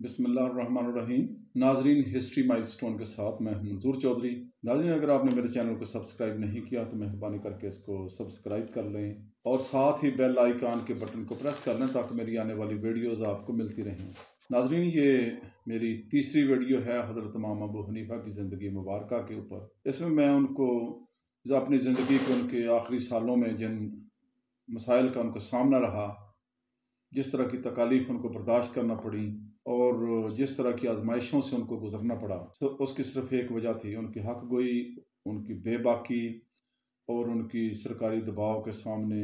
बिस्मिल्लाहिर्रहमानिर्रहीम। नाजरीन, history milestone के साथ मैं हूं मंजूर चौधरी। नाजरीन, अगर आपने मेरे चैनल को सब्सक्राइब नहीं किया तो मेहरबानी करके इसको सब्सक्राइब कर लें और साथ ही बेल आइकन के बटन को प्रेस कर लें ताकि मेरी आने वाली वीडियोस आपको मिलती रहें। नाजरीन, ये मेरी तीसरी वीडियो है हज़रत इमाम अबू हनीफा की ज़िंदगी मुबारका के ऊपर। इसमें मैं उनको जो अपनी ज़िंदगी के उनके आखिरी सालों में जिन मसाइल का उनको सामना रहा, जिस तरह की तकालीफ उनको बर्दाश्त करना पड़ी और जिस तरह की आजमाइशों से उनको गुजरना पड़ा, तो उसकी सिर्फ एक वजह थी, उनकी हक गोई, उनकी बेबाकी और उनकी सरकारी दबाव के सामने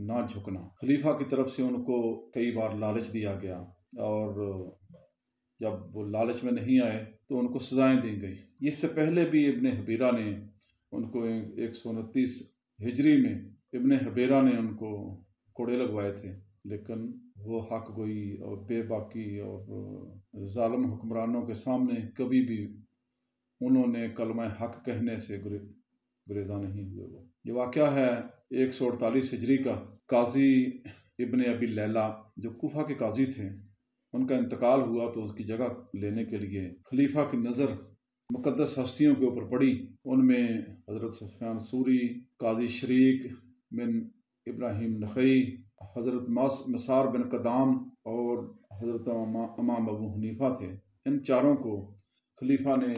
ना झुकना। खलीफा की तरफ से उनको कई बार लालच दिया गया और जब वो लालच में नहीं आए तो उनको सजाएं दी गई। इससे पहले भी इब्ने हबीरा ने उनको 129 हिजरी में इब्ने हबीरा ने उनको कोड़े लगवाए थे, लेकिन वो हक गोई और बेबाकी और जालिम हुक्मरानों के सामने कभी भी उन्होंने कलमा हक कहने से गुरेजा नहीं हुए। वो ये वाक़या है 148 हिजरी का। काजी इब्ने अबी लैला जो कूफा के काजी थे, उनका इंतकाल हुआ तो उसकी जगह लेने के लिए खलीफा की नज़र मुक़द्दस हस्तियों के ऊपर पड़ी। उनमें हज़रत सुफियान सूरी, काजी शरीक बिन इब्राहिम नखई, हज़रत मसार बिन कदाम और हज़रत इमाम अबू हनीफा थे। इन चारों को खलीफा ने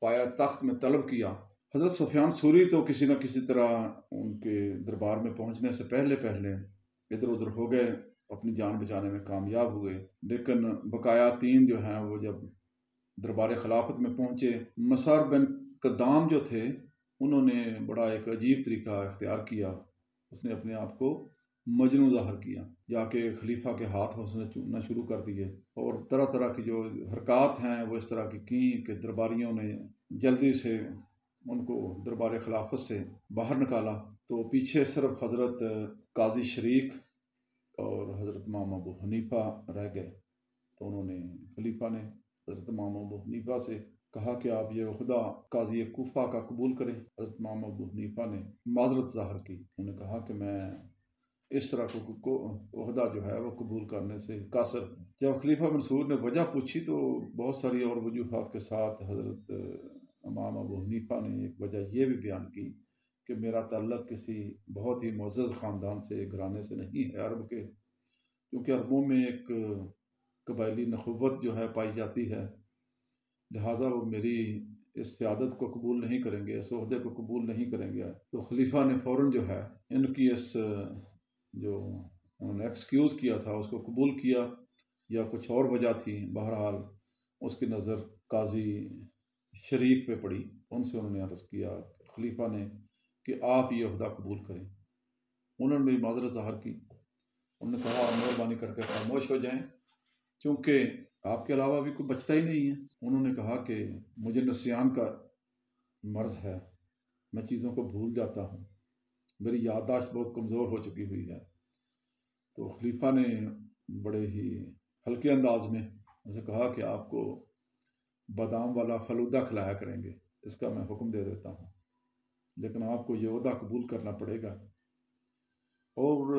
पाया तख्त में तलब किया। हज़रत सुफियान सूरी तो किसी न किसी तरह उनके दरबार में पहुंचने से पहले पहले इधर उधर हो गए, अपनी जान बचाने में कामयाब हुए, लेकिन बकाया तीन जो हैं वो जब दरबार खिलाफत में पहुंचे, मसार बिन कदाम जो थे उन्होंने बड़ा एक अजीब तरीका इख्तियार किया। उसने अपने आप को मजनू ज़ाहिर किया, जाके खलीफा के हाथ उसने चूमना शुरू कर दिए और तरह तरह की जो हरकत हैं वो इस तरह की कि दरबारियों ने जल्दी से उनको दरबार खिलाफत से बाहर निकाला। तो पीछे सिर्फ हज़रत काजी शरीक और हज़रत इमाम अबू हनीफा रह गए। तो उन्होंने खलीफा ने हज़रत इमाम अबू हनीफा से कहा कि आप ये खुदा काजी कूफा का कबूल करें। हज़रत इमाम अबू हनीफा ने माजरत ज़ाहिर की। उन्होंने कहा कि मैं इस तरह को ओहदा जो है वो कबूल करने से कासर हूँ। जब खलीफा मंसूर ने वजह पूछी तो बहुत सारी और वजूहात के साथ हज़रत इमाम अबू हनीफा ने एक वजह ये भी बयान की कि मेरा ताल्लुक़ किसी बहुत ही मुअज़्ज़ज़ ख़ानदान से, घराने से नहीं है अरब के, क्योंकि अरबों में एक कबायली नखुवत जो है पाई जाती है, लिहाजा वो मेरी इस सियादत को कबूल नहीं करेंगे, इस ओहदे को कबूल नहीं करेंगे। तो खलीफा ने फ़ौरन जो है इनकी इस जो उन्होंने एक्सक्यूज़ किया था उसको कबूल किया, या कुछ और वजह थी, बहरहाल उसकी नज़र काजी शरीक पे पड़ी। उनसे उन्होंने अर्ज़ किया खलीफा ने कि आप ये ओहदा कबूल करें। उन्होंने मेरी माजरत ज़ाहिर की। उन्होंने कहा मेहरबानी करके खामोश हो जाएं, क्योंकि आपके अलावा भी कोई बचता ही नहीं है। उन्होंने कहा कि मुझे नसियान का मर्ज़ है, मैं चीज़ों को भूल जाता हूँ, मेरी याददाश्त बहुत कमज़ोर हो चुकी हुई है। तो खलीफा ने बड़े ही हल्के अंदाज में उसे कहा कि आपको बादाम वाला फलूदा खिलाया करेंगे, इसका मैं हुक्म दे देता हूँ, लेकिन आपको ये ओहदा कबूल करना पड़ेगा। और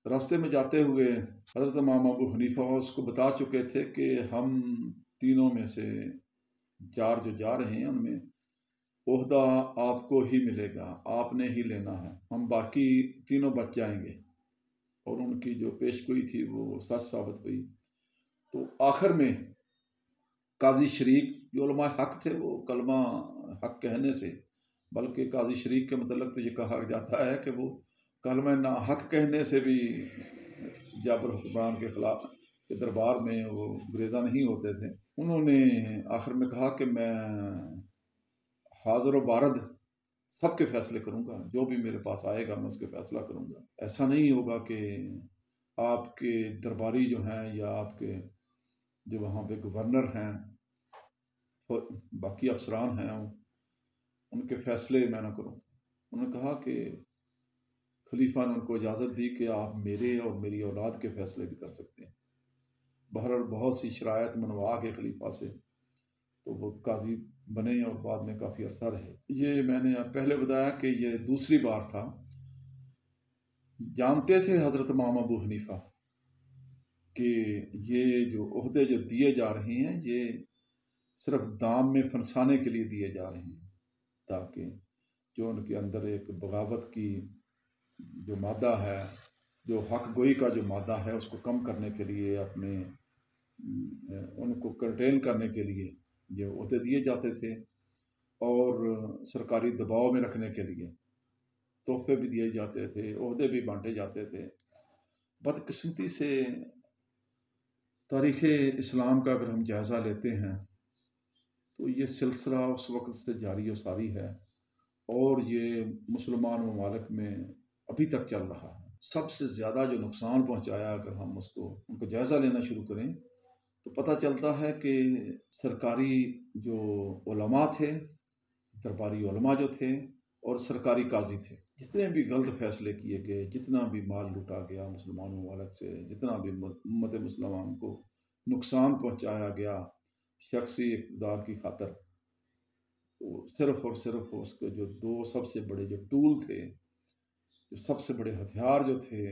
रास्ते में जाते हुए हज़रत इमाम अबू हनीफा उसको बता चुके थे कि हम तीनों में से चार जो जा रहे हैं उनमें ओहदा आपको ही मिलेगा, आपने ही लेना है, हम बाकी तीनों बच जाएंगे। और उनकी जो पेशगोई थी वो सच साबित हुई। तो आखिर में काजी शरीक जो उलमा हक थे, वो कलमा हक कहने से, बल्कि काजी शरीक के मतलब तो ये कहा जाता है कि वो कलमा ना हक कहने से भी जाबर हुक्मरान के खिलाफ के दरबार में वो गुरेजा नहीं होते थे। उन्होंने आखिर में कहा कि मैं हाजिर व बारद सबके फैसले करूंगा, जो भी मेरे पास आएगा मैं उसके फैसला करूंगा। ऐसा नहीं होगा कि आपके दरबारी जो हैं या आपके जो वहाँ पे गवर्नर हैं, बाकी अफसरान हैं, उनके फैसले मैं ना करूं। उन्होंने कहा कि खलीफा ने उनको इजाज़त दी कि आप मेरे और मेरी औलाद के फैसले भी कर सकते हैं। बहरहाल बहुत सी शरायत मनवा के खलीफा से तो वो काजी बने और बाद में काफ़ी अरसा रहे। ये मैंने पहले बताया कि ये दूसरी बार था। जानते थे हज़रत इमाम अबू हनीफा کہ یہ جو عہدے جو دیے جا رہے ہیں یہ صرف دام میں پھنسانے کے لیے دیے جا رہے ہیں، تاکہ جو ان کے اندر ایک بغاوت کی جو مادہ ہے، جو حق گوئی کا جو مادہ ہے، اس کو کم کرنے کے لیے، اپنے ان کو کنٹین کرنے کے لیے یہ عہدے دیے جاتے تھے، اور سرکاری دباؤ میں رکھنے کے لیے تحفے بھی دیے جاتے تھے، عہدے بھی بانٹے جاتے تھے۔ بدقسمتی سے تاریخ اسلام کا اگر ہم جائزہ لیتے ہیں تو یہ سلسلہ اس وقت سے جاری و ساری ہے، اور یہ مسلمان ممالک میں ابھی تک چل رہا ہے۔ سب سے زیادہ جو نقصان پہنچایا، اگر ہم ان کو جائزہ لینا شروع کریں تو پتہ چلتا ہے کہ سرکاری جو علماء تھے، درباری علماء جو تھے، اور سرکاری قاضی تھے، جتنے بھی غلط فیصلے کیے گئے، جتنا بھی مال لوٹا گیا مسلمان ممالک سے، جتنا بھی امت مسلمان کو نقصان پہنچایا گیا شخصی اقتدار کی خاطر، تو صرف اور صرف اس کے جو دو سب سے بڑے جو ٹول تھے، جو سب سے بڑے ہتھیار جو تھے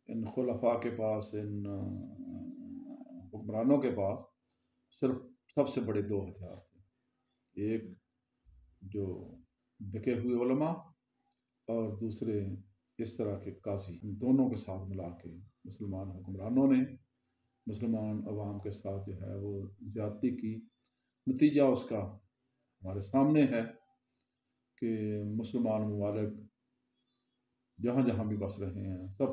ان خلفاء کے پاس، ان حکمرانوں کے پاس، صرف سب سے بڑے دو ہتھیار تھے، ایک جو بکے ہوئے علماء، اور دوسرے اس طرح کے قاضی۔ ان دونوں کے ساتھ ملا کے مسلمان حکمرانوں نے مسلمان عوام کے ساتھ جو ہے وہ زیادتی کی۔ نتیجہ اس کا ہمارے سامنے ہے کہ مسلمان ممالک جہاں جہاں بھی بس رہے ہیں، سب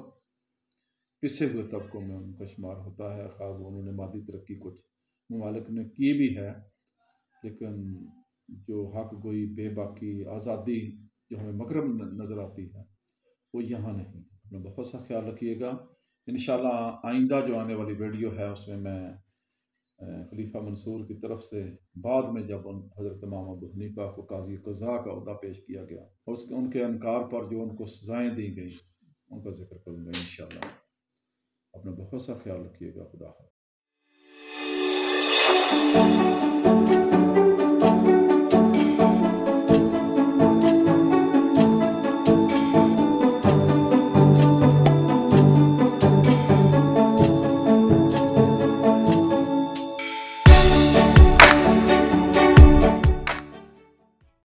پسے ہوئے طبقوں میں ان کا شمار ہوتا ہے، خواہ انہوں نے مادی ترقی کچھ ممالک نے کی بھی ہے، لیکن جو حق گوئی، بے باکی، آزادی جو ہمیں مغرب نظر آتی ہے وہ یہاں نہیں۔ اپنا بہت سا خیال رکھیے گا۔ انشاءاللہ آئندہ جو آنے والی ویڈیو ہے اس میں خلیفہ منصور کی طرف سے بعد میں جب حضرت امام ابو حنیفہ کو قاضی قضاء کا عہدہ پیش کیا گیا اور ان کے انکار پر جو ان کو سزائیں دی گئی، ان کا ذکر کروں گا انشاءاللہ۔ اپنا بہت سا خیال رکھیے گا۔ خدا حافظ۔